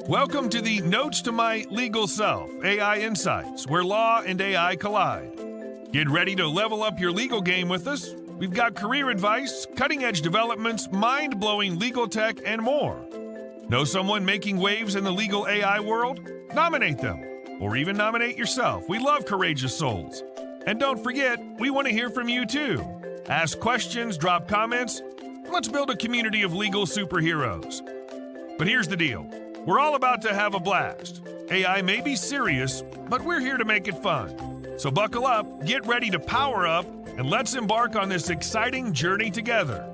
Welcome to the Notes to My Legal Self AI Insights, where law and AI collide. Get ready to level up your legal game with us. We've got career advice, cutting-edge developments, mind-blowing legal tech, and more. Know someone making waves in the legal AI world? Nominate them, or even nominate yourself. We love courageous souls. And don't forget, we want to hear from you too. Ask questions, drop comments. Let's build a community of legal superheroes. But here's the deal. We're all about to have a blast. AI may be serious, but we're here to make it fun. So buckle up, get ready to power up, and let's embark on this exciting journey together.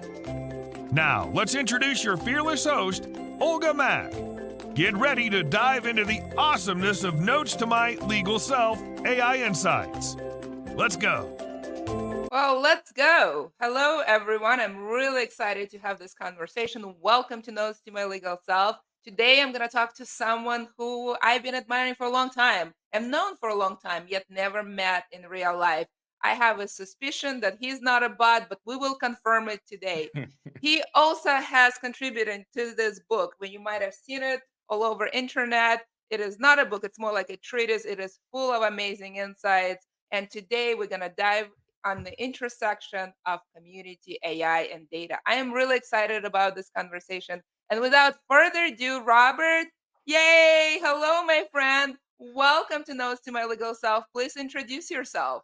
Now, let's introduce your fearless host, Olga Mack. Get ready to dive into the awesomeness of Notes to My Legal Self AI Insights. Let's go. Well, let's go. Hello, everyone. I'm really excited to have this conversation. Welcome to Notes to My Legal Self. Today, I'm going to talk to someone who I've been admiring for a long time, am known for a long time, yet never met in real life. I have a suspicion that he's not a bot, but we will confirm it today. He also has contributed to this book. When you might have seen it all over internet, it is not a book. It's more like a treatise. It is full of amazing insights. And today, we're going to dive on the intersection of community, AI, and data. I am really excited about this conversation. And without further ado, Robert, yay! Hello, my friend. Welcome to Notes to My Legal Self. Please introduce yourself.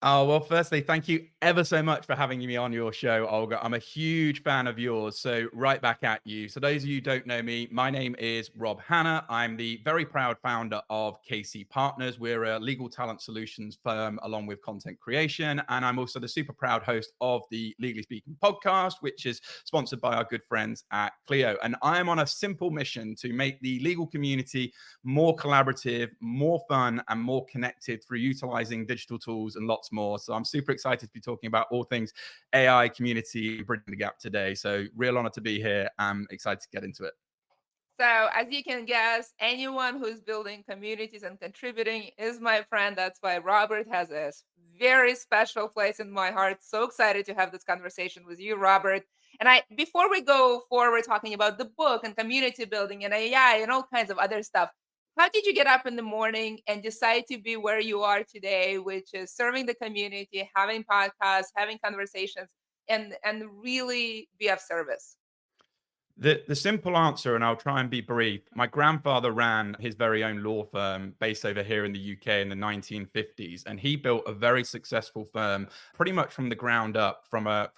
Oh, well, firstly, thank you ever so much for having me on your show, Olga. I'm a huge fan of yours, so right back at you. So those of you who don't know me, my name is Rob Hanna. I'm the very proud founder of KC Partners. We're a legal talent solutions firm along with content creation, and I'm also the super proud host of the Legally Speaking podcast, which is sponsored by our good friends at Clio. And I am on a simple mission to make the legal community more collaborative, more fun, and more connected through utilizing digital tools and lots more. So I'm super excited to be talking about all things AI, community, bridging the gap today. So real honor to be here. I'm excited to get into it. So, as you can guess, anyone who's building communities and contributing is my friend. That's why Robert has a very special place in my heart. So excited to have this conversation with you, Robert. And before we go forward talking about the book and community building and AI and all kinds of other stuff, how did you get up in the morning and decide to be where you are today, which is serving the community, having podcasts, having conversations, and really be of service? The simple answer, and I'll try and be brief. My grandfather ran his very own law firm based over here in the UK in the 1950s, and he built a very successful firm pretty much from the ground up, from a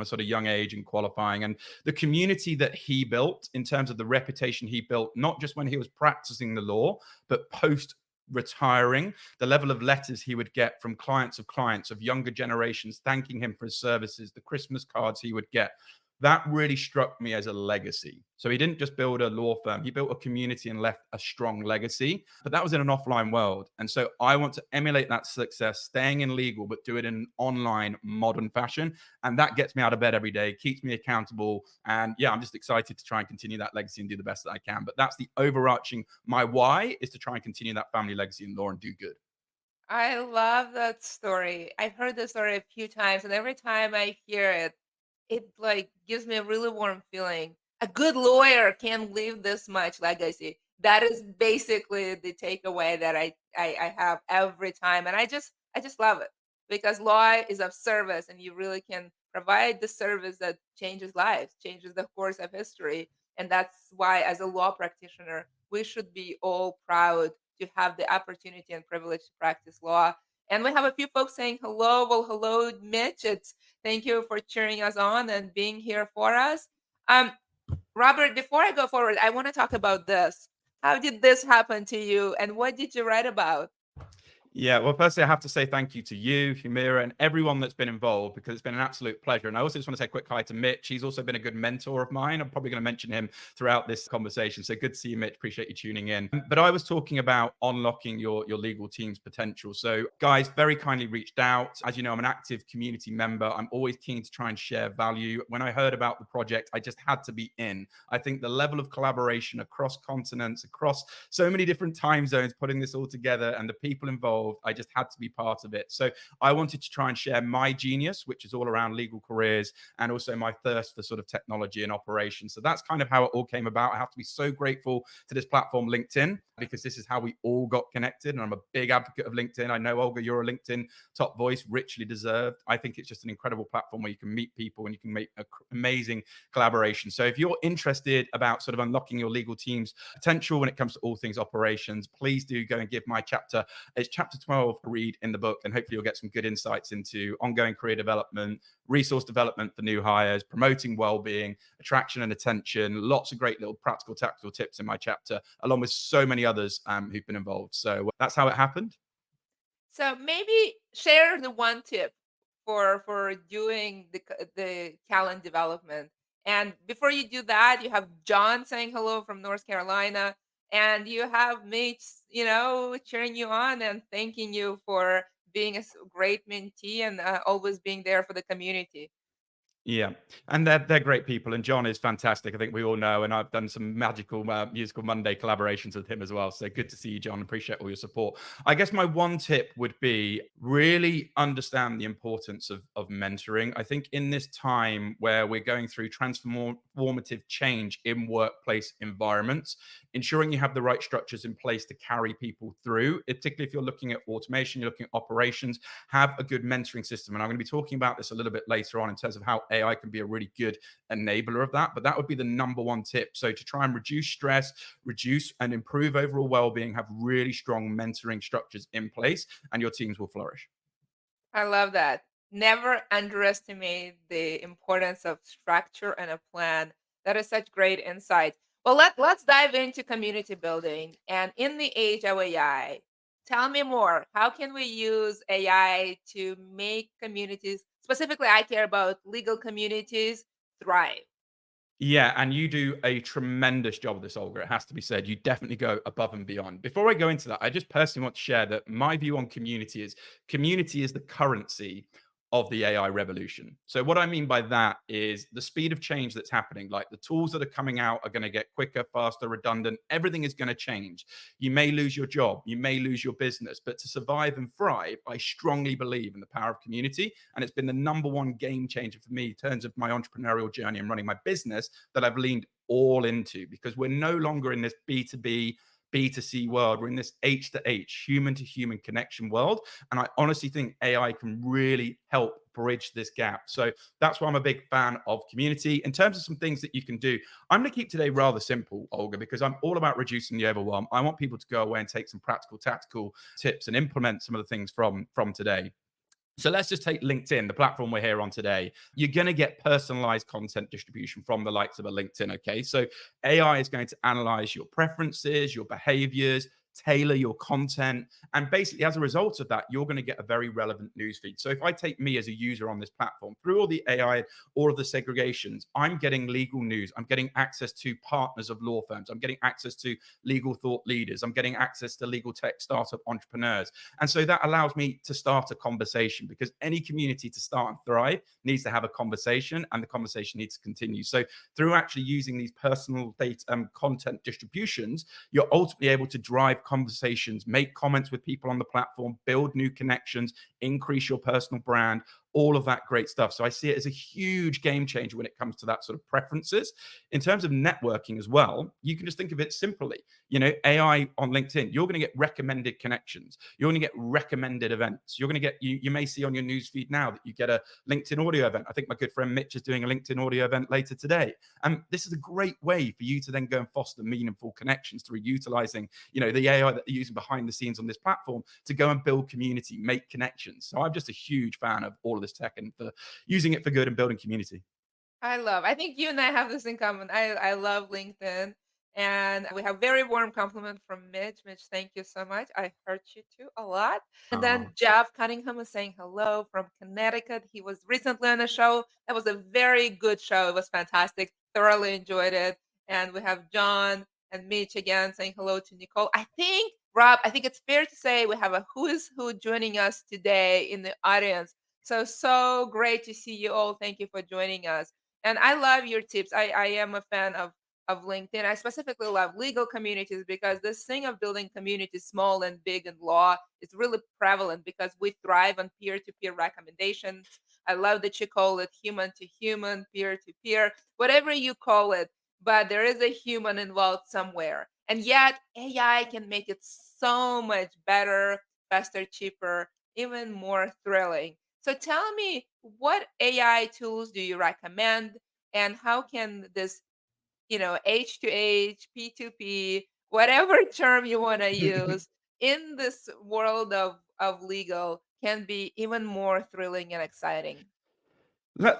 sort of young age and qualifying. And the community that he built, in terms of the reputation he built, not just when he was practicing the law, but post retiring, the level of letters he would get from clients of younger generations thanking him for his services, the Christmas cards he would get, that really struck me as a legacy. So he didn't just build a law firm, he built a community and left a strong legacy. But that was in an offline world. And so I want to emulate that success, staying in legal, but do it in an online, modern fashion. And that gets me out of bed every day, keeps me accountable. And yeah, I'm just excited to try and continue that legacy and do the best that I can. But that's the overarching, my why is to try and continue that family legacy in law and do good. I love that story. I've heard the story a few times, and every time I hear it, it like gives me a really warm feeling. A good lawyer can leave this much legacy. That is basically the takeaway that I have every time, and I just love it because law is of service, and you really can provide the service that changes lives, changes the course of history, and that's why, as a law practitioner, we should be all proud to have the opportunity and privilege to practice law. And we have a few folks saying hello. Well, hello, Mitch. Thank you for cheering us on and being here for us. Um, Robert, before I go forward, I want to talk about this. How did this happen to you, and what did you write about? Yeah, well, firstly, I have to say thank you to you, Humira, and everyone that's been involved because it's been an absolute pleasure. And I also just want to say a quick hi to Mitch. He's also been a good mentor of mine. I'm probably going to mention him throughout this conversation. So good to see you, Mitch. Appreciate you tuning in. But I was talking about unlocking your legal team's potential. So guys very kindly reached out. As you know, I'm an active community member. I'm always keen to try and share value. When I heard about the project, I just had to be in. I think the level of collaboration across continents, across so many different time zones, putting this all together and the people involved, involved. I just had to be part of it. So I wanted to try and share my genius, which is all around legal careers, and also my thirst for sort of technology and operations. So that's kind of how it all came about. I have to be so grateful to this platform, LinkedIn, because this is how we all got connected. And I'm a big advocate of LinkedIn. I know, Olga, you're a LinkedIn top voice, richly deserved. I think it's just an incredible platform where you can meet people and you can make amazing collaboration. So if you're interested about sort of unlocking your legal team's potential when it comes to all things operations, please do go and give my chapter, it's chapter 12, a read in the book. And hopefully you'll get some good insights into ongoing career development, resource development for new hires, promoting well-being, attraction and attention. Lots of great little practical, tactical tips in my chapter, along with so many others who've been involved. So that's how it happened. So maybe share the one tip for doing the talent development. And before you do that, you have John saying hello from North Carolina, and you have mates, cheering you on and thanking you for being a great mentee and always being there for the community. Yeah, and they're great people, and John is fantastic. I think we all know, and I've done some magical musical Monday collaborations with him as well. So good to see you, John. Appreciate all your support. I guess my one tip would be really understand the importance of mentoring. I think in this time where we're going through transformative change in workplace environments, ensuring you have the right structures in place to carry people through, particularly if you're looking at automation, you're looking at operations, have a good mentoring system. And I'm going to be talking about this a little bit later on in terms of how AI can be a really good enabler of that. But that would be the number one tip. So to try and reduce stress, reduce and improve overall well-being, have really strong mentoring structures in place, and your teams will flourish. I love that. Never underestimate the importance of structure and a plan. That is such great insight. Well, let's dive into community building. And in the age of AI, tell me more. How can we use AI to make communities, specifically, I care about legal communities, thrive? Yeah, and you do a tremendous job of this, Olga. It has to be said. You definitely go above and beyond. Before I go into that, I just personally want to share that my view on community is the currency of the AI revolution. So what I mean by that is the speed of change that's happening. Like the tools that are coming out are going to get quicker, faster, redundant. Everything is going to change. You may lose your job, you may lose your business, but to survive and thrive, I strongly believe in the power of community. And it's been the number one game changer for me in terms of my entrepreneurial journey and running my business that I've leaned all into, because we're no longer in this B2B, B2C world. We're in this H to H, human to human connection world. And I honestly think AI can really help bridge this gap. So that's why I'm a big fan of community. In terms of some things that you can do, I'm going to keep today rather simple, Olga, because I'm all about reducing the overwhelm. I want people to go away and take some practical, tactical tips and implement some of the things from today. So let's just take LinkedIn, the platform we're here on today. You're going to get personalized content distribution from the likes of a LinkedIn. Okay. So AI is going to analyze your preferences, your behaviors, tailor your content. And basically, as a result of that, you're going to get a very relevant newsfeed. So if I take me as a user on this platform, through all the AI, all of the segregations, I'm getting legal news. I'm getting access to partners of law firms. I'm getting access to legal thought leaders. I'm getting access to legal tech startup entrepreneurs. And so that allows me to start a conversation, because any community to start and thrive needs to have a conversation, and the conversation needs to continue. So through actually using these personal data content distributions, you're ultimately able to drive conversations, make comments with people on the platform, build new connections, increase your personal brand, all of that great stuff. So I see it as a huge game changer when it comes to that sort of preferences. In terms of networking as well, you can just think of it simply. AI on LinkedIn, you're going to get recommended connections. You're going to get recommended events. You're going to get, you may see on your newsfeed now that you get a LinkedIn audio event. I think my good friend Mitch is doing a LinkedIn audio event later today. And this is a great way for you to then go and foster meaningful connections through utilizing, the AI that they're using behind the scenes on this platform to go and build community, make connections. So I'm just a huge fan of all of this tech and for using it for good and building community. I think you and I have this in common. I love LinkedIn. And we have very warm compliment from Mitch. Mitch, thank you so much. I hurt you too a lot. And then Oh, Jeff Cunningham is saying hello from Connecticut. He was recently on a show. That was a very good show. It was fantastic. Thoroughly enjoyed it. And we have John and Mitch again saying hello to Nicole. I think, Rob, I think it's fair to say we have a who is who joining us today in the audience. So great to see you all. Thank you for joining us. And I love your tips. I am a fan of of LinkedIn. I specifically love legal communities because this thing of building communities, small and big in law, is really prevalent because we thrive on peer-to-peer recommendations. I love that you call it human to human, peer to peer, whatever you call it, but there is a human involved somewhere. And yet, AI can make it so much better, faster, cheaper, even more thrilling. So tell me, what AI tools do you recommend, and how can this, H to H, P to P, whatever term you want to use in this world of legal can be even more thrilling and exciting?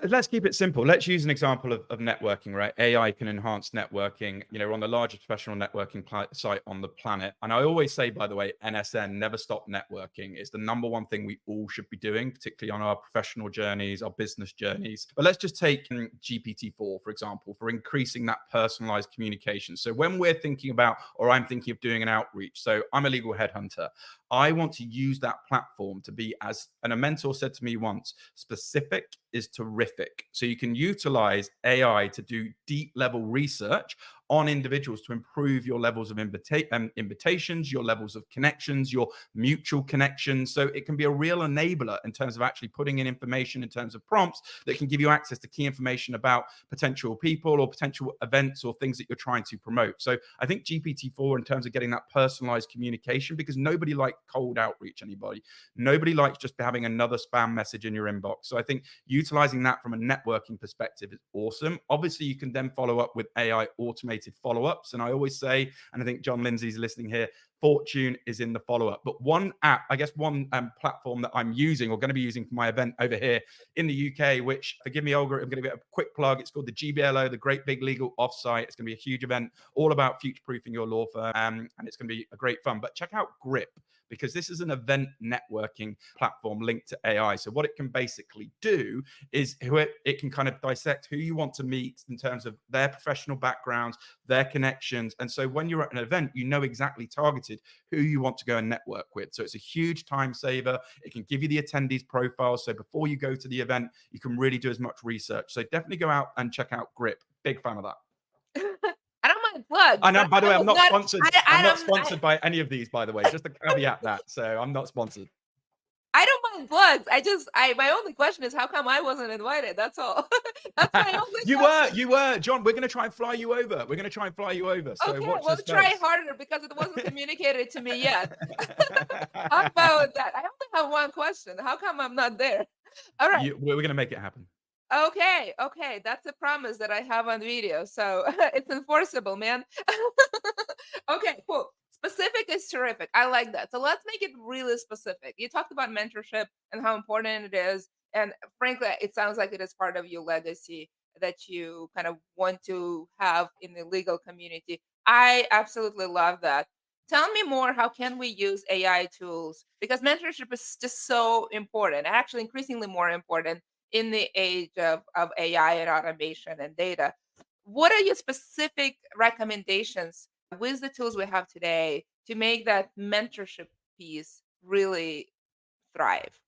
Let's keep it simple. Let's use an example of networking, right? AI can enhance networking. We're on the largest professional networking site on the planet. And I always say, by the way, NSN, never stop networking. It's the number one thing we all should be doing, particularly on our professional journeys, our business journeys. But let's just take GPT-4, for example, for increasing that personalized communication. So when we're thinking about, or I'm thinking of doing an outreach, so I'm a legal headhunter, I want to use that platform to be, and a mentor said to me once, specific is terrific. So you can utilize AI to do deep level research on individuals to improve your levels of invitations, your levels of connections, your mutual connections. So it can be a real enabler in terms of actually putting in information in terms of prompts that can give you access to key information about potential people or potential events or things that you're trying to promote. So I think GPT-4 in terms of getting that personalized communication, because nobody likes cold outreach, nobody likes just having another spam message in your inbox. So I think utilizing that from a networking perspective is awesome. Obviously, you can then follow up with AI automated follow-ups. And I always say, and I think John Lindsay's listening here, fortune is in the follow-up. But one app, I guess one platform that I'm using or going to be using for my event over here in the UK, which, forgive me, Olga, I'm going to give it a quick plug. It's called the GBLO, the Great Big Legal Offsite. It's going to be a huge event all about future-proofing your law firm. And it's going to be a great fun. But check out Grip, because this is an event networking platform linked to AI. So what it can basically do is it can kind of dissect who you want to meet in terms of their professional backgrounds, their connections. And so when you're at an event, you know exactly targeted who you want to go and network with. So it's a huge time saver. It can give you the attendees profiles. So before you go to the event, you can really do as much research. So definitely go out and check out Grip. Big fan of that. I don't mind plugs, I know, but by the way, I I'm was not not. sponsored. I, I'm I not don't. sponsored by any of these, by the way. Just to caveat that. So I'm not sponsored. I don't mind plugs. My only question is how come I wasn't invited? That's all. That's my only question. You were, John. We're going to try and fly you over. So Okay, watch well, this try space. harder because it wasn't communicated to me yet. How about that? I only have one question. How come I'm not there? All right. We're going to make it happen. Okay, that's a promise that I have on video, so it's enforceable, man. Okay, cool. Specific is terrific. I like that. So let's make it really specific. You talked about mentorship and how important it is, and frankly, it sounds like it is part of your legacy that you kind of want to have in the legal community. I absolutely love that. Tell me more. How can we use AI tools? Because mentorship is just so important, and actually increasingly more important in the age of AI and automation and data. What are your specific recommendations with the tools we have today to make that mentorship piece really thrive?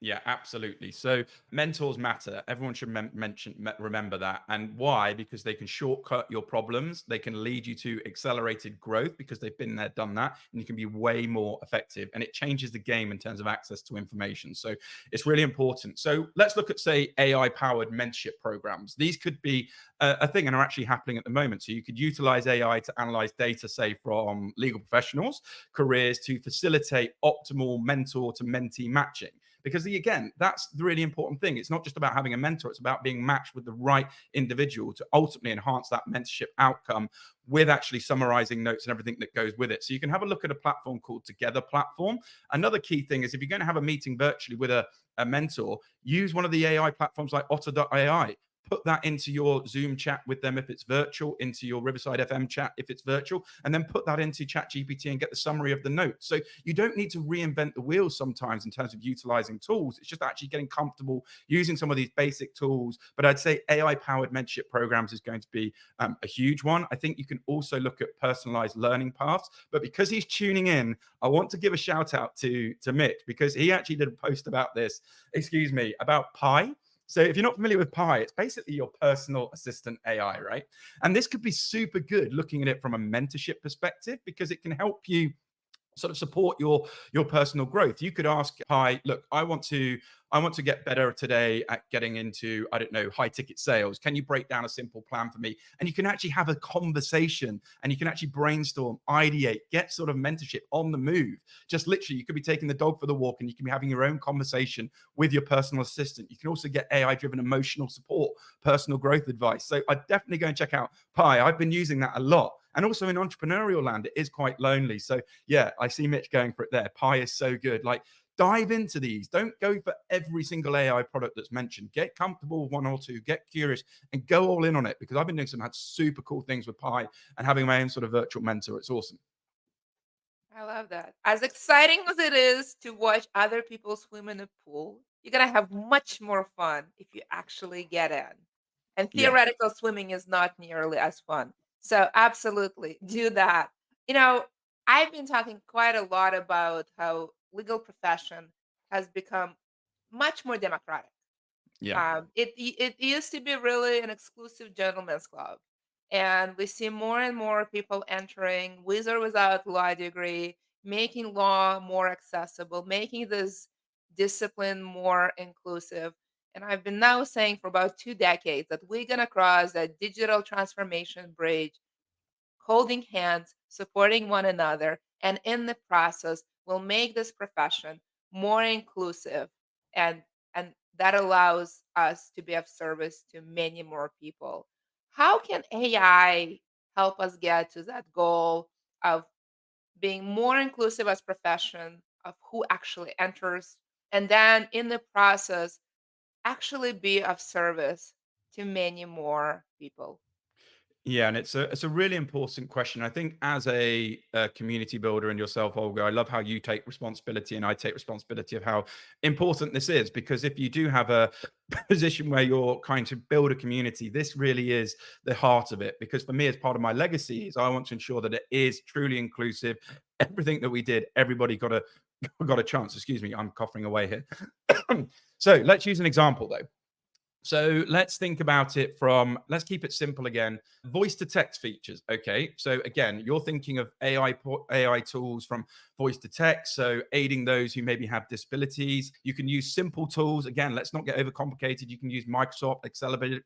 Yeah, absolutely. So mentors matter. Everyone should remember that. And why? Because they can shortcut your problems. They can lead you to accelerated growth because they've been there, done that, and you can be way more effective. And it changes the game in terms of access to information. So it's really important. So let's look at, say, AI-powered mentorship programs. These could be a thing and are actually happening at the moment. So you could utilize AI to analyze data, say, from legal professionals, careers, to facilitate optimal mentor to mentee matching. Because again, that's the really important thing. It's not just about having a mentor. It's about being matched with the right individual to ultimately enhance that mentorship outcome with actually summarizing notes and everything that goes with it. So you can have a look at a platform called Together Platform. Another key thing is if you're going to have a meeting virtually with a mentor, use one of the AI platforms like Otter.ai. Put that into your Zoom chat with them if it's virtual, into your Riverside FM chat if it's virtual, and then put that into ChatGPT and get the summary of the notes. So you don't need to reinvent the wheel sometimes in terms of utilizing tools. It's just actually getting comfortable using some of these basic tools. But I'd say AI-powered mentorship programs is going to be a huge one. I think you can also look at personalized learning paths. But because he's tuning in, I want to give a shout out to Mitch, because he actually did a post about this, about Pi. So if you're not familiar with Pi, it's basically your personal assistant AI, right? And this could be super good looking at it from a mentorship perspective because it can help you sort of support your personal growth. You could ask Pi, look, I want to get better today at getting into, I don't know, high ticket sales. Can you break down a simple plan for me? And you can actually have a conversation and you can actually brainstorm, ideate, get sort of mentorship on the move. Just literally, you could be taking the dog for the walk and you can be having your own conversation with your personal assistant. You can also get AI driven emotional support, personal growth advice. So I'd definitely go and check out Pi. I've been using that a lot. And also in entrepreneurial land, it is quite lonely. So yeah, I see Mitch going for it there. Pi is so good. Like, dive into these. Don't go for every single AI product that's mentioned. Get comfortable with one or two, get curious, and go all in on it because I've been doing some had super cool things with Pi and having my own sort of virtual mentor. It's awesome. I love that. As exciting as it is to watch other people swim in a pool, you're gonna have much more fun if you actually get in. And Yeah. theoretical swimming is not nearly as fun. So absolutely do that. You know, I've been talking quite a lot about how legal profession has become much more democratic. Yeah. It used to be really an exclusive gentleman's club, and we see more and more people entering with or without law degree, making law more accessible, making this discipline more inclusive. And I've been now saying for about 2 decades that we're gonna cross that digital transformation bridge holding hands, supporting one another, and in the process will make this profession more inclusive and that allows us to be of service to many more people. How can AI help us get to that goal of being more inclusive as profession of who actually enters and then in the process actually be of service to many more people? Yeah, and it's a really important question. I think as a community builder and yourself, Olga, I love how you take responsibility and I take responsibility of how important this is. Because if you do have a position where you're trying to build a community, this really is the heart of it. Because for me, as part of my legacy, is I want to ensure that it is truly inclusive. Everything that we did, everybody got a got a chance. Excuse me, I'm coughing away here. So let's use an example though. So let's think about it from, let's keep it simple again. Voice to text features. Okay. So again, you're thinking of AI tools from voice to text. So aiding those who maybe have disabilities. You can use simple tools. Again, let's not get overcomplicated. You can use Microsoft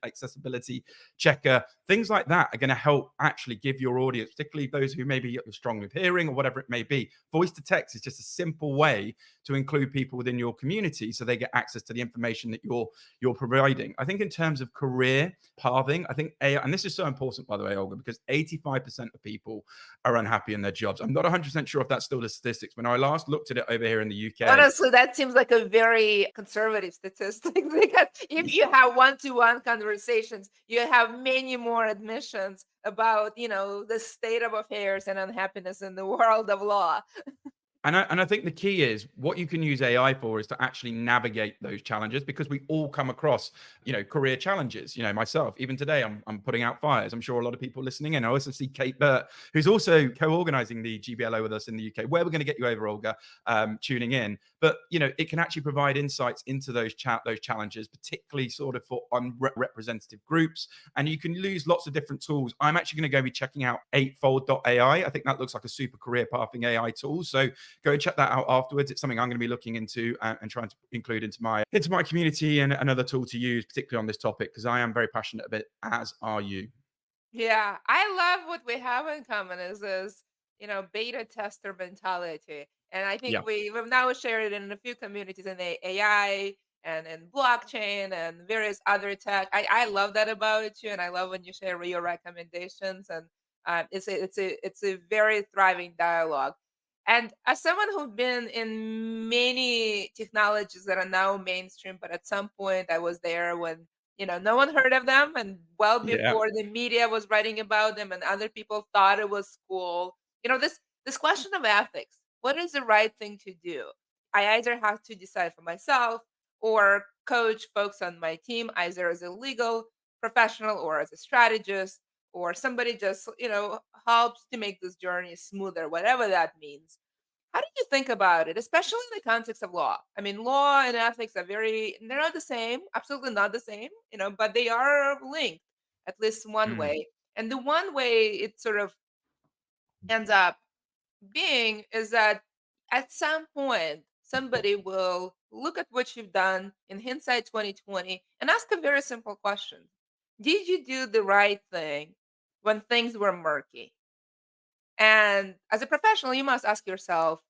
accessibility checker. Things like that are going to help actually give your audience, particularly those who maybe are strong with hearing or whatever it may be. Voice to text is just a simple way to include people within your community so they get access to the information that you're providing. I think in terms of career pathing, I think AI, and this is so important, by the way, Olga, because 85% of people are unhappy in their jobs. I'm not 100% sure if that's still the statistics. When I last looked at it over here in the UK, Honestly, that seems like a very conservative statistic because if you have one-to-one conversations, you have many more admissions about, the state of affairs and unhappiness in the world of law. and I think the key is what you can use AI for is to actually navigate those challenges because we all come across, career challenges. Myself, even today, I'm putting out fires. I'm sure a lot of people listening in. I also see Kate Burt, who's also co-organizing the GBLO with us in the UK, where we're going to get you over, Olga, tuning in. But it can actually provide insights into those challenges, particularly sort of for unrepresentative groups. And you can use lots of different tools. I'm actually going to go be checking out eightfold.ai. I think that looks like a super career pathing AI tool. So go and check that out afterwards. It's something I'm going to be looking into and trying to include into my community and another tool to use, particularly on this topic, because I am very passionate about it, as are you. Yeah, I love what we have in common is this, beta tester mentality. And I think Yeah. we've now shared it in a few communities in the AI and in blockchain and various other tech. I love that about you, and I love when you share your recommendations. And it's a very thriving dialogue. And as someone who's been in many technologies that are now mainstream, but at some point I was there when no one heard of them, and well Yeah. before the media was writing about them and other people thought it was cool. This question of ethics, what is the right thing to do? I either have to decide for myself or coach folks on my team, either as a legal professional or as a strategist, or somebody just, helps to make this journey smoother, whatever that means. How do you think about it, especially in the context of law? I mean, law and ethics are they're not the same, absolutely not the same, but they are linked, at least one Mm. way. And the one way it sort of ends up being is that at some point, somebody will look at what you've done in hindsight 2020 and ask a very simple question. Did you do the right thing when things were murky? And as a professional, you must ask yourself,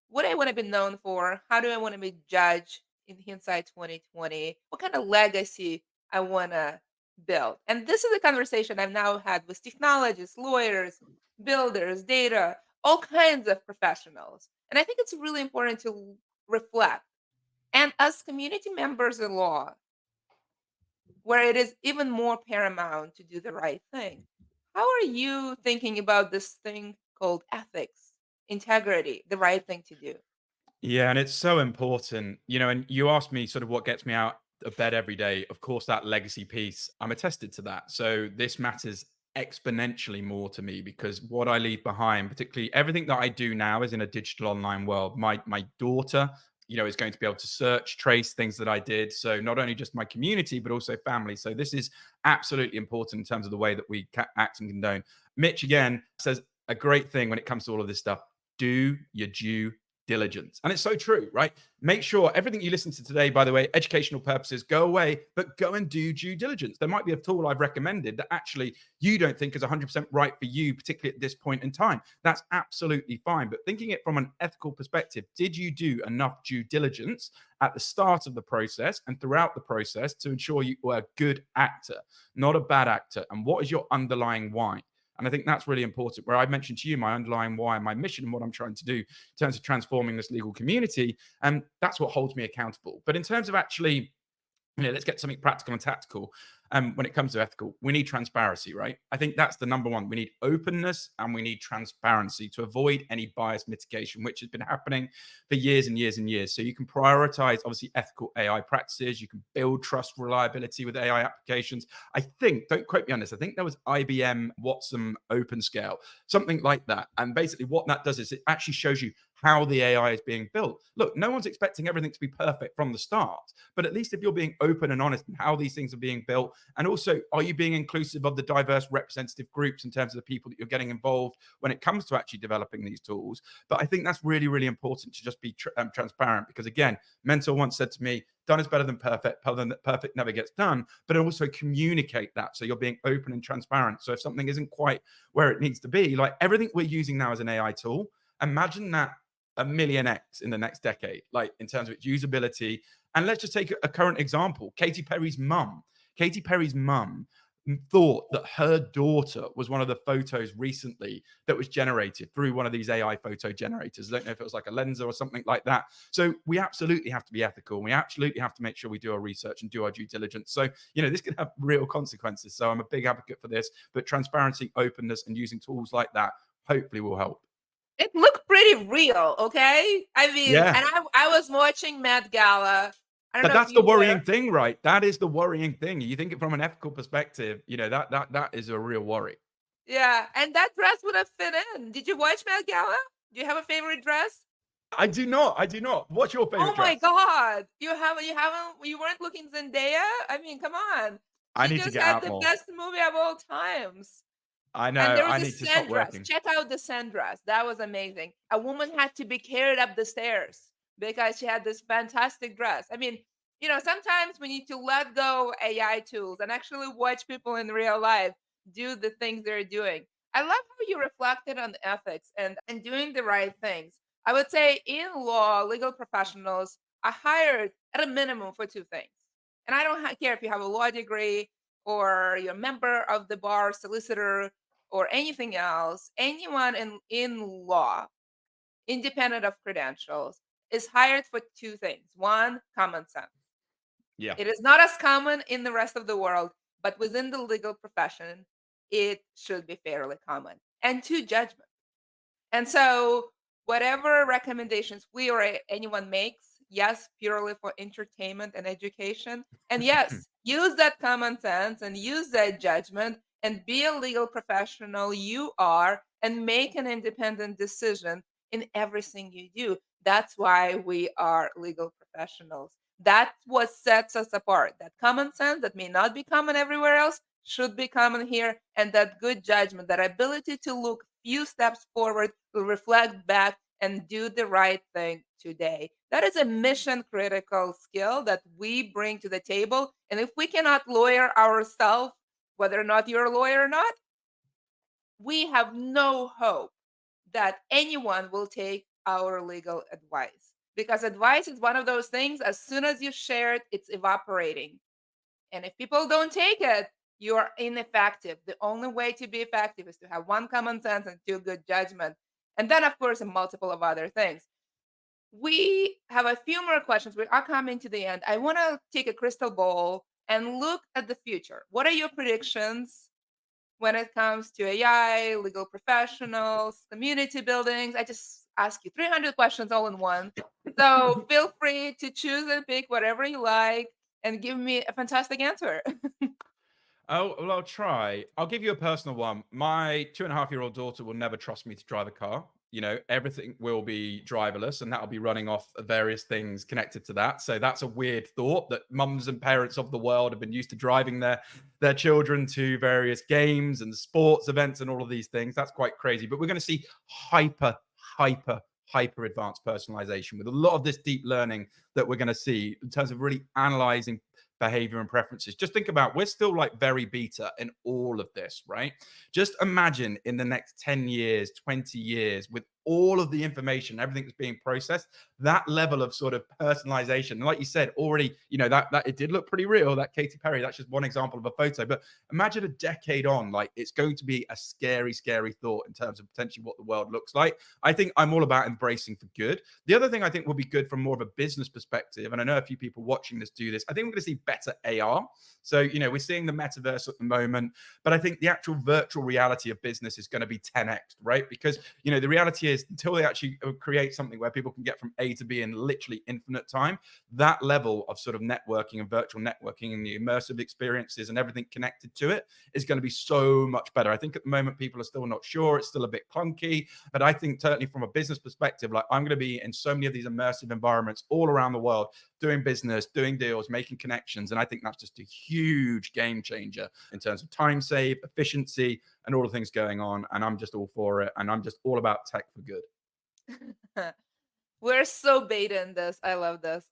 what do I want to be known for? How do I want to be judged in hindsight 2020? What kind of legacy I want to build? And this is a conversation I've now had with technologists, lawyers, builders, data, all kinds of professionals. And I think it's really important to reflect. And as community members in law, where it is even more paramount to do the right thing, how are you thinking about this thing called ethics, integrity, the right thing to do? Yeah, and it's so important, and you asked me sort of what gets me out of bed every day. Of course, that legacy piece, I'm attested to that. So this matters exponentially more to me because what I leave behind, particularly everything that I do now is in a digital online world. My daughter, is going to be able to search, trace things that I did. So not only just my community, but also family. So this is absolutely important in terms of the way that we act and condone. Mitch again says a great thing when it comes to all of this stuff. Do your due diligence. And it's so true, right? Make sure everything you listen to today, by the way, educational purposes, go away, but go and do due diligence. There might be a tool I've recommended that actually you don't think is 100% right for you, particularly at this point in time. That's absolutely fine. But thinking it from an ethical perspective, did you do enough due diligence at the start of the process and throughout the process to ensure you were a good actor, not a bad actor? And what is your underlying why? And I think that's really important. Where I mentioned to you my underlying why, my mission, and what I'm trying to do in terms of transforming this legal community. And that's what holds me accountable. But in terms of actually, let's get something practical and tactical. When it comes to ethical, we need transparency, right? I think that's the number one. We need openness and we need transparency to avoid any bias mitigation, which has been happening for years and years and years. So you can prioritize, obviously, ethical AI practices. You can build trust reliability with AI applications. I think, don't quote me on this, I think there was IBM Watson OpenScale, something like that. And basically what that does is it actually shows you how the AI is being built. Look, no one's expecting everything to be perfect from the start, but at least if you're being open and honest in how these things are being built, and also are you being inclusive of the diverse representative groups in terms of the people that you're getting involved when it comes to actually developing these tools. But I think that's really, really important to just be transparent because, again, Mentor once said to me, done is better than perfect, perfect never gets done, but also communicate that. So you're being open and transparent. So if something isn't quite where it needs to be, like everything we're using now as an AI tool, imagine that a million X in the next decade, like in terms of its usability. And let's just take a current example. Katy Perry's mum thought that her daughter was one of the photos recently that was generated through one of these AI photo generators. I don't know if it was like a Lensa or something like that. So we absolutely have to be ethical. We absolutely have to make sure we do our research and do our due diligence. So, this can have real consequences. So I'm a big advocate for this, but transparency, openness, and using tools like that hopefully will help. It looked pretty real, okay? I mean, and Yeah. I was watching Met Gala. I don't But know if that's the you worrying were. thing, right? That is the worrying thing. You think it from an ethical perspective, that is a real worry. Yeah, and that dress would have fit in. Did you watch Met Gala? Do you have a favorite dress? I do not. I do not. What's your Oh favorite my dress? God. You weren't looking Zendaya? I mean, come on. I She need to just get had out the more. best movie of all times. I And know. there was I a need to stop sundress. working. Check out the sundress. That was amazing. A woman had to be carried up the stairs because she had this fantastic dress. I mean, sometimes we need to let go AI tools and actually watch people in real life do the things they're doing. I love how you reflected on ethics and doing the right things. I would say in law, legal professionals are hired at a minimum for two things. And I don't care if you have a law degree or you're a member of the bar, solicitor, or anything else, anyone in law, independent of credentials, is hired for two things. One, common sense. Yeah. It is not as common in the rest of the world, but within the legal profession, it should be fairly common. And two, judgment. And so, whatever recommendations we or anyone makes, yes, purely for entertainment and education. And yes, use that common sense and use that judgment and be a legal professional you are and make an independent decision in everything you do. That's why we are legal professionals. That's what sets us apart. That common sense that may not be common everywhere else should be common here. And that good judgment, that ability to look few steps forward, to reflect back and do the right thing today. That is a mission critical skill that we bring to the table. And if we cannot lawyer ourselves, whether or not you're a lawyer or not, we have no hope that anyone will take our legal advice. Because advice is one of those things, as soon as you share it, it's evaporating. And if people don't take it, you are ineffective. The only way to be effective is to have one common sense and two good judgment. And then, of course, a multiple of other things. We have a few more questions. We are coming to the end. I want to take a crystal ball and look at the future. What are your predictions when it comes to AI, legal professionals, community buildings? I just ask you 300 questions all in one. So feel free to choose and pick whatever you like and give me a fantastic answer. Oh, well, I'll try. I'll give you a personal one. My 2.5-year-old daughter will never trust me to drive a car. Everything will be driverless, and that'll be running off various things connected to that. So that's a weird thought that mums and parents of the world have been used to driving their children to various games and sports events and all of these things. That's quite crazy. But we're going to see hyper advanced personalization with a lot of this deep learning that we're going to see in terms of really analyzing behavior and preferences. Just think about, we're still like very beta in all of this, right? Just imagine in the next 10 years, 20 years, with all of the information, everything that's being processed, that level of sort of personalization. And like you said, already, that it did look pretty real, that Katy Perry, that's just one example of a photo. But imagine a decade on, like it's going to be a scary, scary thought in terms of potentially what the world looks like. I think I'm all about embracing for good. The other thing I think will be good from more of a business perspective, and I know a few people watching this do this, I think we're going to see better AR. So, we're seeing the metaverse at the moment, but I think the actual virtual reality of business is going to be 10x, right? Because, the reality is until they actually create something where people can get from A to B in literally infinite time, that level of sort of networking and virtual networking and the immersive experiences and everything connected to it is going to be so much better. I think at the moment people are still not sure. It's still a bit clunky, but I think certainly from a business perspective, like I'm going to be in so many of these immersive environments all around the world, doing business, doing deals, making connections. And I think that's just a huge game changer in terms of time save, efficiency, and all the things going on. And I'm just all for it. And I'm just all about tech for good. We're so beta in this. I love this.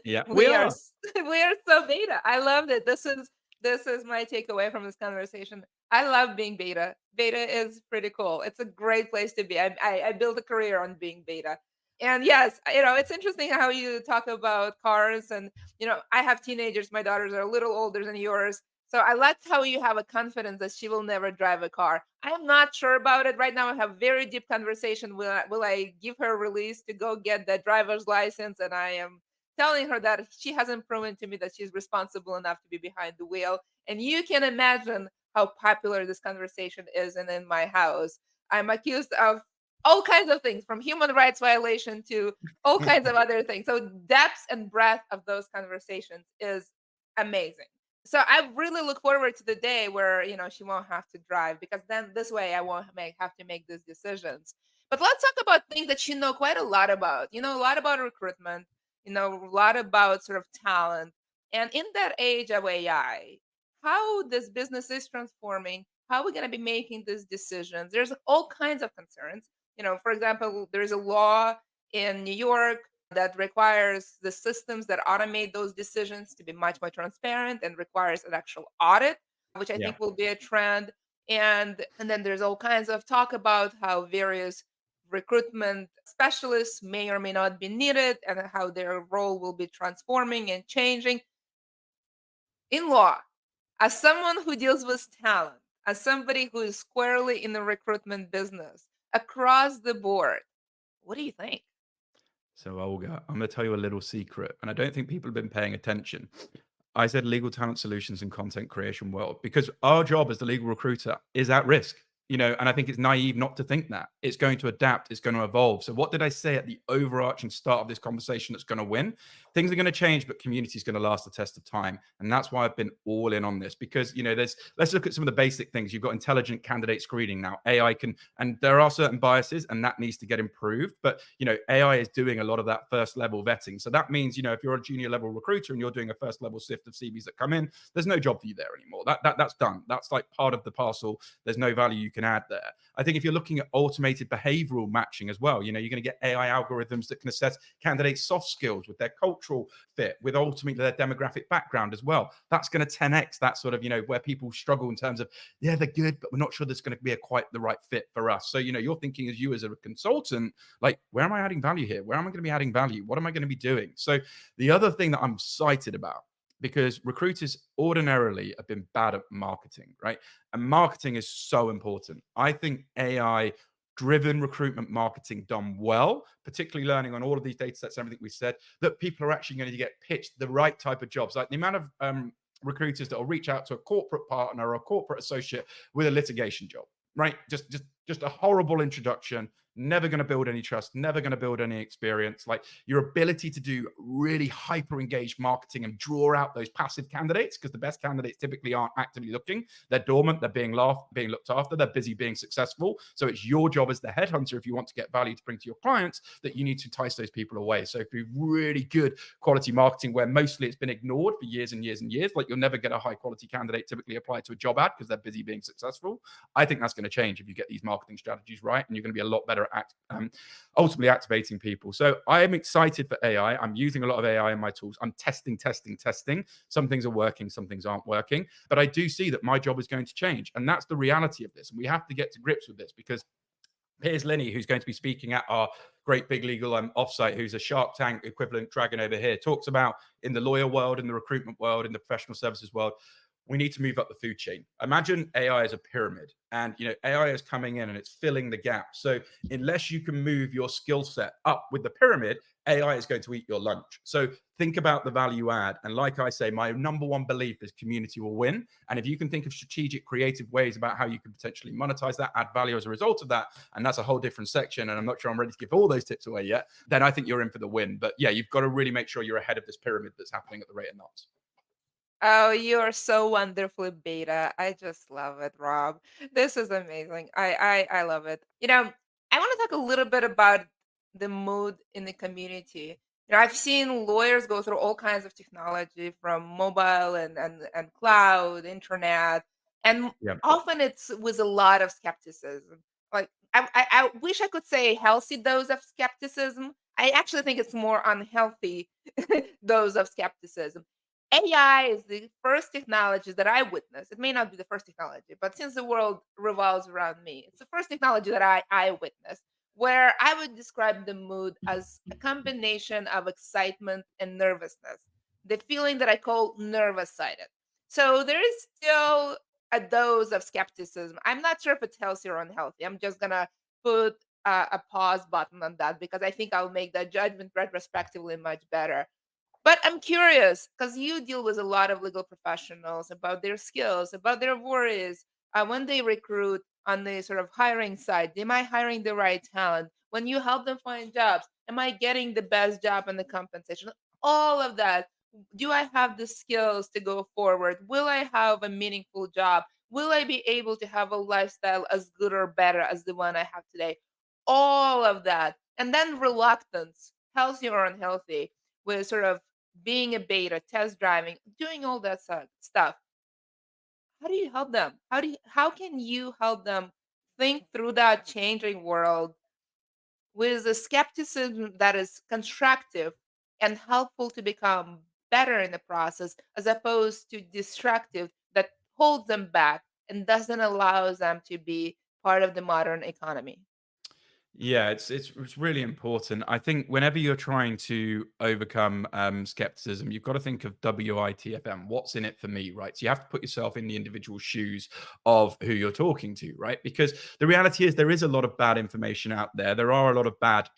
Yeah, we we are are. s- we are so beta. I love it. This is my takeaway from this conversation. I love being beta. Beta is pretty cool. It's a great place to be. I built a career on being beta. And yes, it's interesting how you talk about cars and I have teenagers. My daughters are a little older than yours. So I like how you have a confidence that she will never drive a car. I am not sure about it right now. I have very deep conversation. Will I give her a release to go get the driver's license? And I am telling her that she hasn't proven to me that she's responsible enough to be behind the wheel. And you can imagine how popular this conversation is and in my house. I'm accused of all kinds of things, from human rights violation to all kinds of other things. So depth and breadth of those conversations is amazing. So I really look forward to the day where she won't have to drive, because then this way I won't have to make these decisions. But let's talk about things that you know quite a lot about. You know a lot about recruitment. You know a lot about sort of talent. And in that age of AI, how this business is transforming, how we're going to be making these decisions. There's all kinds of concerns. For example, there is a law in New York that requires the systems that automate those decisions to be much more transparent and requires an actual audit, which I Yeah. think will be a trend. And then there's all kinds of talk about how various recruitment specialists may or may not be needed and how their role will be transforming and changing. In law, as someone who deals with talent, as somebody who is squarely in the recruitment business across the board, what do you think? So, Olga, I'm going to tell you a little secret, and I don't think people have been paying attention. I said legal talent solutions and content creation world because our job as the legal recruiter is at risk, and I think it's naive not to think that. It's going to adapt, it's going to evolve. So, what did I say at the overarching start of this conversation that's going to win? things are going to change, but community is going to last the test of time. And that's why I've been all in on this, because, let's look at some of the basic things. You've got intelligent candidate screening now. AI can, and there are certain biases, and that needs to get improved. But, AI is doing a lot of that first level vetting. So that means, if you're a junior level recruiter and you're doing a first level sift of CVs that come in, there's no job for you there anymore. That's done. That's like part of the parcel. There's no value you can add there. I think if you're looking at automated behavioral matching as well, you're going to get AI algorithms that can assess candidates' soft skills with their cultural fit, with ultimately their demographic background as well. That's going to 10x that sort of, where people struggle in terms of, yeah, they're good, but we're not sure there's going to be quite the right fit for us. So, you're thinking as you as a consultant, like, where am I adding value here? Where am I going to be adding value? What am I going to be doing? So the other thing that I'm excited about, because recruiters ordinarily have been bad at marketing, right? And marketing is so important. I think AI driven recruitment marketing done well, particularly learning on all of these data sets, everything we said, that people are actually going to get pitched the right type of jobs. Like the amount of recruiters that will reach out to a corporate partner or a corporate associate with a litigation job, right? Just a horrible introduction, never going to build any trust, never going to build any experience. Like your ability to do really hyper engaged marketing and draw out those passive candidates, because the best candidates typically aren't actively looking. They're dormant, they're being looked after, they're busy being successful. So it's your job as the headhunter, if you want to get value to bring to your clients, that you need to entice those people away. So if you're really good quality marketing, where mostly it's been ignored for years and years and years, like you'll never get a high quality candidate typically applied to a job ad because they're busy being successful. I think that's going to change if you get these marketing strategies right, and you're going to be a lot better at ultimately activating people. So I am excited for AI. I'm using a lot of AI in my tools. I'm testing. Some things are working, some things aren't working. But I do see that my job is going to change. And that's the reality of this. And we have to get to grips with this, because Piers Linney, who's going to be speaking at our great big legal offsite, who's a Shark Tank equivalent dragon over here, talks about in the lawyer world, in the recruitment world, in the professional services world, we need to move up the food chain. Imagine AI as a pyramid, and AI is coming in and it's filling the gap. So unless you can move your skill set up with the pyramid, AI is going to eat your lunch. So think about the value add. And like I say, my number one belief is community will win. And if you can think of strategic, creative ways about how you can potentially monetize that, add value as a result of that, and that's a whole different section, and I'm not sure I'm ready to give all those tips away yet, then I think you're in for the win. But yeah, you've got to really make sure you're ahead of this pyramid that's happening at the rate of knots. Oh, you are so wonderfully beta. I just love it, Rob. This is amazing. I love it. I want to talk a little bit about the mood in the community. I've seen lawyers go through all kinds of technology, from mobile and cloud, internet, and Yeah. often it's with a lot of skepticism. Like I wish I could say healthy dose of skepticism. I actually think it's more unhealthy dose of skepticism. AI is the first technology that I witnessed. It may not be the first technology, but since the world revolves around me, it's the first technology that I witnessed, where I would describe the mood as a combination of excitement and nervousness, the feeling that I call nervous sided. So there is still a dose of skepticism. I'm not sure if it's healthy or unhealthy. I'm just going to put a pause button on that, because I think I'll make that judgment retrospectively much better. But I'm curious, because you deal with a lot of legal professionals, about their skills, about their worries when they recruit on the sort of hiring side. Am I hiring the right talent? When you help them find jobs, am I getting the best job and the compensation? All of that. Do I have the skills to go forward? Will I have a meaningful job? Will I be able to have a lifestyle as good or better as the one I have today? All of that. And then reluctance, healthy or unhealthy, with sort of being a beta, test driving, doing all that stuff. How do you help them? How can you help them think through that changing world with a skepticism that is constructive and helpful to become better in the process, as opposed to destructive that holds them back and doesn't allow them to be part of the modern economy? Yeah, it's really important. I think whenever you're trying to overcome skepticism, you've got to think of WITFM. What's in it for me, right? So you have to put yourself in the individual shoes of who you're talking to, right? Because the reality is there is a lot of bad information out there. There are a lot of bad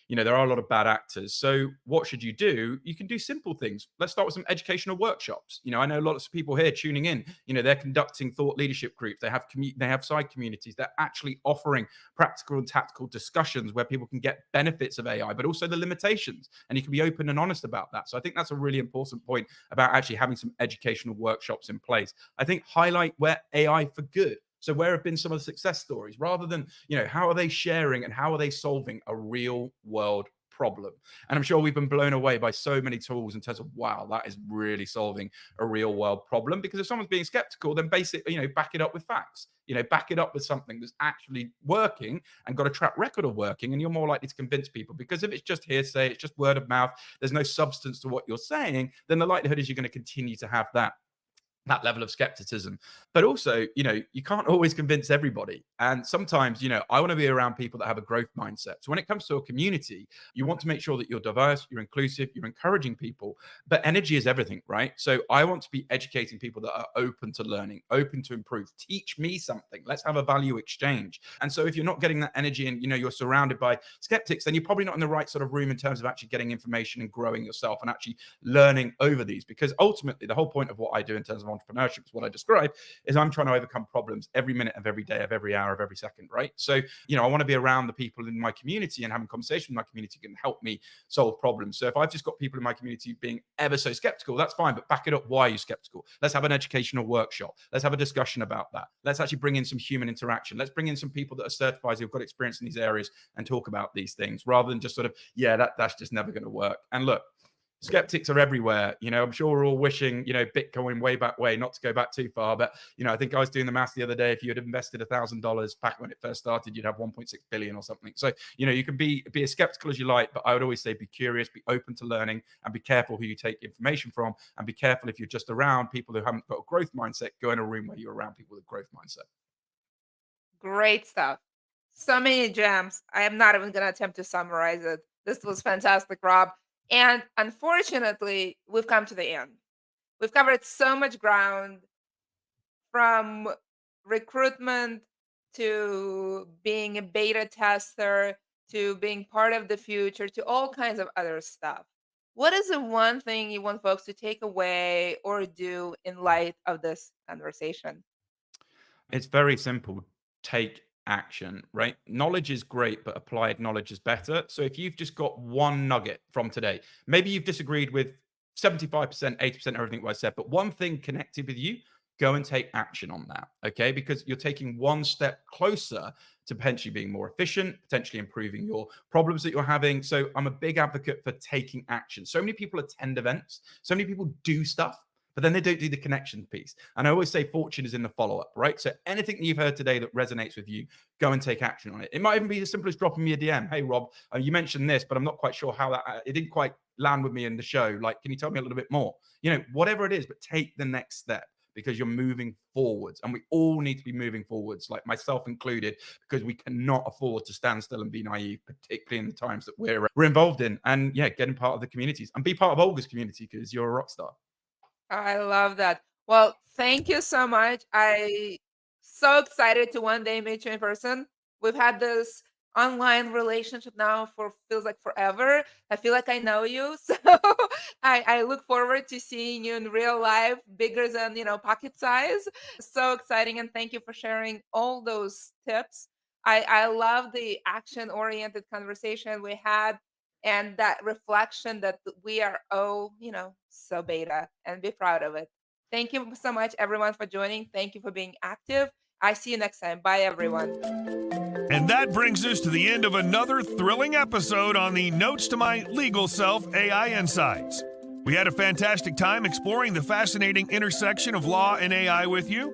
actors. So what should you do? You can do simple things. Let's start with some educational workshops. I know a lot of people here tuning in. They're conducting thought leadership groups. They have side communities. They're actually offering practical and tactical discussions discussions where people can get benefits of AI, but also the limitations, and you can be open and honest about that. So I think that's a really important point about actually having some educational workshops in place. I think highlight where AI for good. So where have been some of the success stories, rather than, how are they sharing and how are they solving a real world problem? And I'm sure we've been blown away by so many tools in terms of, wow, that is really solving a real world problem. Because if someone's being skeptical, then back it up with facts, back it up with something that's actually working and got a track record of working, and you're more likely to convince people. Because if it's just hearsay, it's just word of mouth, there's no substance to what you're saying, then the likelihood is you're going to continue to have that level of skepticism. But also, you can't always convince everybody. And sometimes, I want to be around people that have a growth mindset. So when it comes to a community, you want to make sure that you're diverse, you're inclusive, you're encouraging people, but energy is everything, right? So I want to be educating people that are open to learning, open to improve. Teach me something. Let's have a value exchange. And so if you're not getting that energy and, you're surrounded by skeptics, then you're probably not in the right sort of room in terms of actually getting information and growing yourself and actually learning over these. Because ultimately, the whole point of what I do in terms of entrepreneurship is what I describe, is I'm trying to overcome problems every minute of every day, of every hour, of every second, right? So, I want to be around the people in my community, and having conversation with my community can help me solve problems. So if I've just got people in my community being ever so skeptical, that's fine, but back it up. Why are you skeptical? Let's have an educational workshop. Let's have a discussion about that. Let's actually bring in some human interaction. Let's bring in some people that are certified, who've got experience in these areas, and talk about these things, rather than just sort of, that's just never going to work. And look, skeptics are everywhere. I'm sure we're all wishing, Bitcoin way, not to go back too far. But, I think I was doing the math the other day. If you had invested $1,000 back when it first started, you'd have 1.6 billion or something. So, you can be as skeptical as you like, but I would always say be curious, be open to learning, and be careful who you take information from. And be careful if you're just around people who haven't got a growth mindset, go in a room where you're around people with a growth mindset. Great stuff. So many gems. I am not even going to attempt to summarize it. This was fantastic, Rob. And unfortunately, we've come to the end. We've covered so much ground, from recruitment to being a beta tester to being part of the future to all kinds of other stuff. What is the one thing you want folks to take away or do in light of this conversation? It's very simple. Take action, right? Knowledge is great, but applied knowledge is better. So if you've just got one nugget from today, maybe you've disagreed with 75%, 80% of everything I said, but one thing connected with you, go and take action on that, okay? Because you're taking one step closer to potentially being more efficient, potentially improving your problems that you're having. So I'm a big advocate for taking action. So many people attend events, so many people do stuff, but then they don't do the connection piece. And I always say fortune is in the follow-up, right? So anything that you've heard today that resonates with you, go and take action on it. It might even be as simple as dropping me a DM. Hey, Rob, you mentioned this, but I'm not quite sure how it didn't quite land with me in the show. Like, can you tell me a little bit more? Whatever it is, but take the next step, because you're moving forwards, and we all need to be moving forwards, like myself included, because we cannot afford to stand still and be naive, particularly in the times that we're involved in. And getting part of the communities and be part of Olga's community, because you're a rock star. I love that. Well, thank you so much. I so excited to one day meet you in person. We've had this online relationship now for feels like forever. I feel like I know you. So I look forward to seeing you in real life, bigger than, pocket size. So exciting. And thank you for sharing all those tips. I love the action-oriented conversation we had, and that reflection that we are so beta, and be proud of it. Thank you so much, everyone, for joining. Thank you for being active. I see you next time. Bye, everyone. And that brings us to the end of another thrilling episode on the Notes to My Legal Self AI Insights. We had a fantastic time exploring the fascinating intersection of law and AI with you.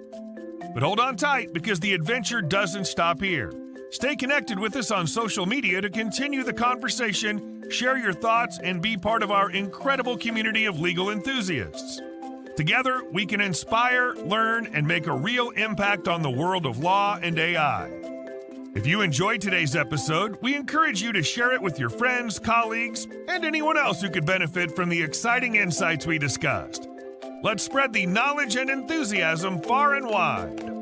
But hold on tight, because the adventure doesn't stop here. Stay connected with us on social media to continue the conversation, share your thoughts, and be part of our incredible community of legal enthusiasts. Together, we can inspire, learn, and make a real impact on the world of law and AI. If you enjoyed today's episode, we encourage you to share it with your friends, colleagues, and anyone else who could benefit from the exciting insights we discussed. Let's spread the knowledge and enthusiasm far and wide.